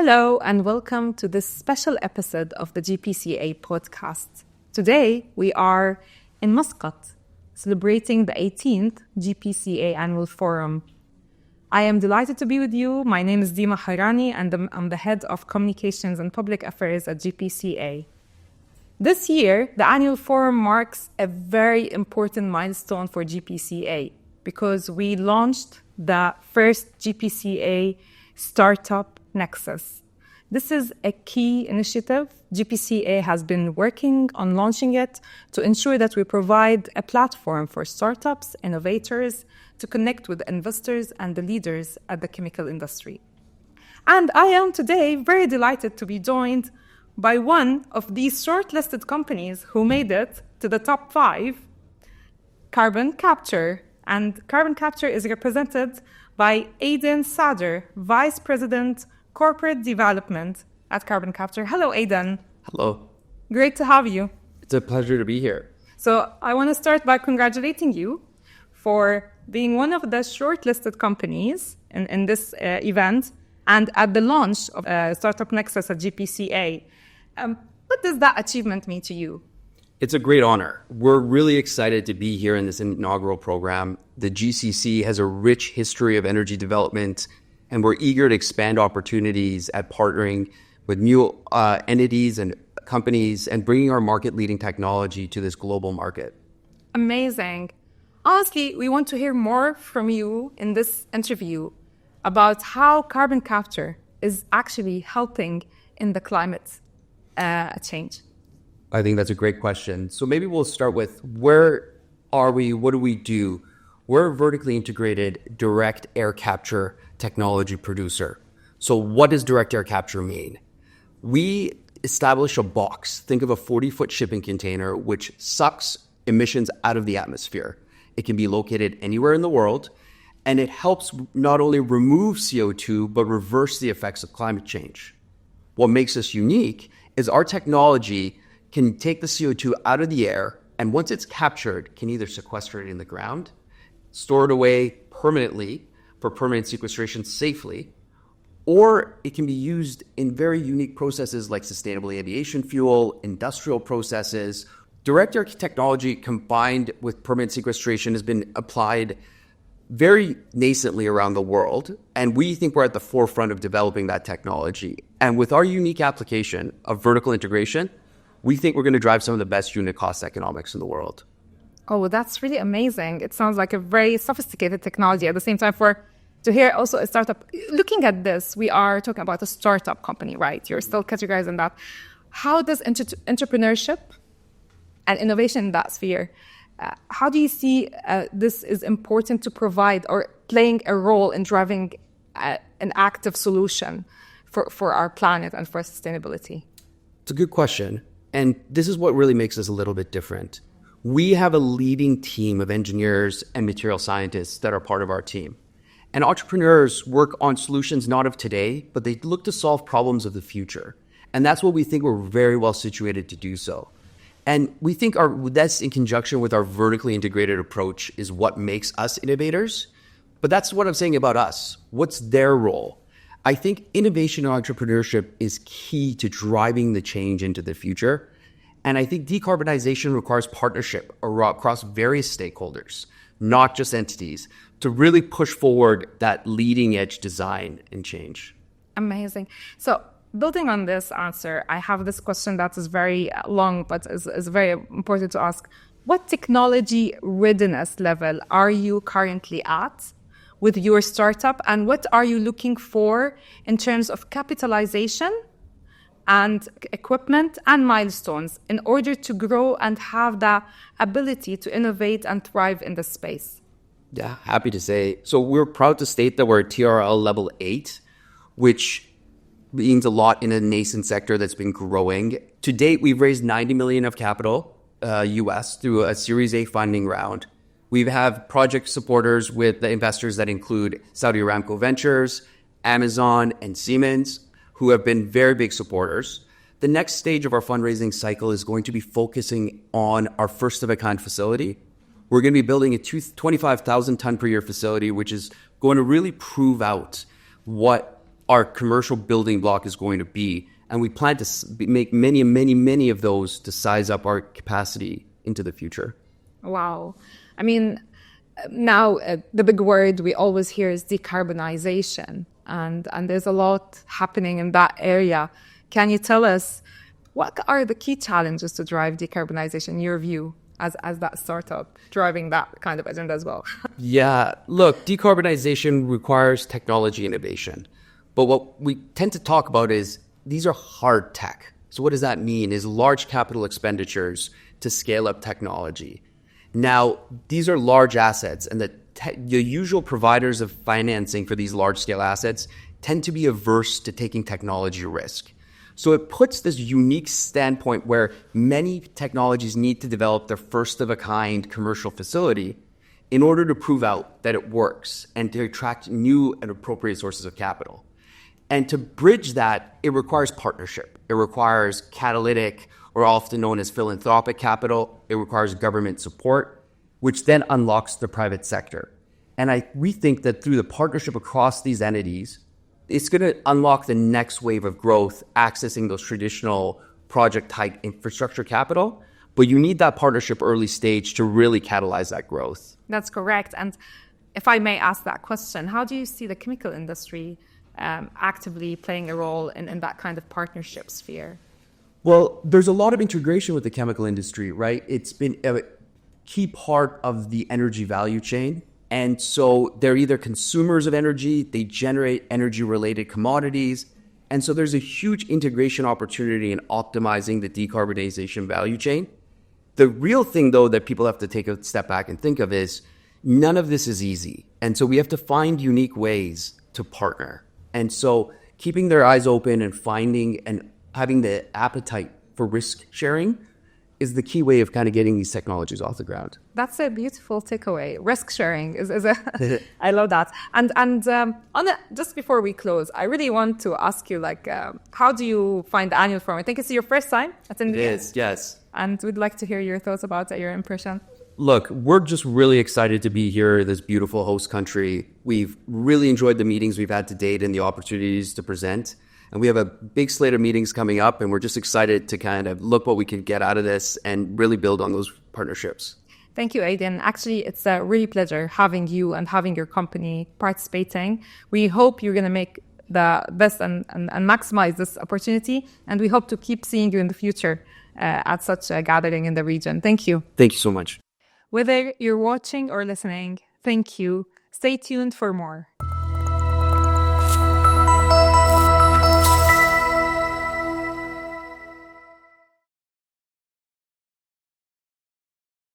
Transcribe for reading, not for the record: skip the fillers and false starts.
Hello and welcome to this special episode of the GPCA Podcast. Today we are in Muscat, celebrating the 18th GPCA Annual Forum. I am delighted to be with you. My name is Dima Al Horani and I'm the Head of Communications and Public Affairs at GPCA. This year, the Annual Forum marks a very important milestone for GPCA because we launched the first GPCA Startup Nexus. This is a key initiative. GPCA has been working on launching it to ensure that we provide a platform for startups, innovators, to connect with investors and the leaders at the chemical industry. And I am today very delighted to be joined by one of these shortlisted companies who made it to the top 5, CarbonCapture. And CarbonCapture is represented by Aidin Sadr, Vice President, Corporate Development at CarbonCapture. Hello, Aidin. Hello. Great to have you. It's a pleasure to be here. So I want to start by congratulating you for being one of the shortlisted companies in this event and at the launch of Startup Nexus at GPCA. What does that achievement mean to you? It's a great honor. We're really excited to be here in this inaugural program. The GCC has a rich history of energy development, and we're eager to expand opportunities at partnering with new entities and companies and bringing our market-leading technology to this global market. Amazing. Honestly, we want to hear more from you in this interview about how carbon capture is actually helping in the climate change. I think that's a great question. So maybe we'll start with where are we? What do we do? We're a vertically integrated direct air capture technology producer. So what does direct air capture mean? We establish a box. Think of a 40-foot shipping container which sucks emissions out of the atmosphere. It can be located anywhere in the world, and it helps not only remove CO2, but reverse the effects of climate change. What makes us unique is our technology can take the CO2 out of the air, and once it's captured, can either sequester it in the ground, store it away permanently for permanent sequestration safely, or it can be used in very unique processes like sustainable aviation fuel, industrial processes. Direct air technology combined with permanent sequestration has been applied very nascently around the world, and we think we're at the forefront of developing that technology. And with our unique application of vertical integration, we think we're going to drive some of the best unit cost economics in the world. Oh, that's really amazing. It sounds like a very sophisticated technology. At the same time, to hear also a startup, looking at this, we are talking about a startup company, right? You're still categorized in that. How does entrepreneurship and innovation in that sphere, how do you see this is important to provide or playing a role in driving an active solution for our planet and for sustainability? It's a good question. And this is what really makes us a little bit different. We have a leading team of engineers and material scientists that are part of our team. And entrepreneurs work on solutions not of today, but they look to solve problems of the future. And that's what we think we're very well situated to do so. And we think that's in conjunction with our vertically integrated approach is what makes us innovators. But that's what I'm saying about us. What's their role? I think innovation and entrepreneurship is key to driving the change into the future. And I think decarbonization requires partnership across various stakeholders, not just entities, to really push forward that leading edge design and change. Amazing. So building on this answer, I have this question that is very long, but is very important to ask. What technology readiness level are you currently at with your startup, and what are you looking for in terms of capitalization and equipment and milestones in order to grow and have the ability to innovate and thrive in this space? Yeah, happy to say. So we're proud to state that we're at TRL level 8, which means a lot in a nascent sector that's been growing. To date, we've raised $90 million of capital, US, through a Series A funding round. We have project supporters with the investors that include Saudi Aramco Ventures, Amazon, and Siemens, who have been very big supporters. The next stage of our fundraising cycle is going to be focusing on our first-of-a-kind facility. We're going to be building a 25,000 ton per year facility, which is going to really prove out what our commercial building block is going to be. And we plan to make many of those to size up our capacity into the future. Wow. I mean, now the big word we always hear is decarbonization. And there's a lot happening in that area. Can you tell us what are the key challenges to drive decarbonization in your view as that startup driving that kind of agenda as well? Yeah, look, decarbonization requires technology innovation. But what we tend to talk about is these are hard tech. So what does that mean? Is large capital expenditures to scale up technology. Now, these are large assets, and the usual providers of financing for these large-scale assets tend to be averse to taking technology risk. So it puts this unique standpoint where many technologies need to develop their first-of-a-kind commercial facility in order to prove out that it works and to attract new and appropriate sources of capital. And to bridge that, it requires partnership. It requires catalytic, or often known as philanthropic capital. It requires government support, which then unlocks the private sector. And we think that through the partnership across these entities, it's going to unlock the next wave of growth, accessing those traditional project-type infrastructure capital. But you need that partnership early stage to really catalyze that growth. That's correct. And if I may ask that question, how do you see the chemical industry actively playing a role in that kind of partnership sphere? Well, there's a lot of integration with the chemical industry, right? It's been a key part of the energy value chain. And so they're either consumers of energy, they generate energy-related commodities. And so there's a huge integration opportunity in optimizing the decarbonization value chain. The real thing, though, that people have to take a step back and think of is none of this is easy. And so we have to find unique ways to partner. And so keeping their eyes open and finding and having the appetite for risk sharing is the key way of kind of getting these technologies off the ground. That's a beautiful takeaway. Risk sharing is a I love that. And just before we close, I really want to ask you, how do you find the annual forum? I think it's your first time attending. It is, yes. And we'd like to hear your thoughts about it, your impression. Look, we're just really excited to be here in this beautiful host country. We've really enjoyed the meetings we've had to date and the opportunities to present. And we have a big slate of meetings coming up, and we're just excited to kind of look what we can get out of this and really build on those partnerships. Thank you, Aidin. Actually, it's a really pleasure having you and having your company participating. We hope you're going to make the best and maximize this opportunity. And we hope to keep seeing you in the future at such a gathering in the region. Thank you. Thank you so much. Whether you're watching or listening, thank you. Stay tuned for more.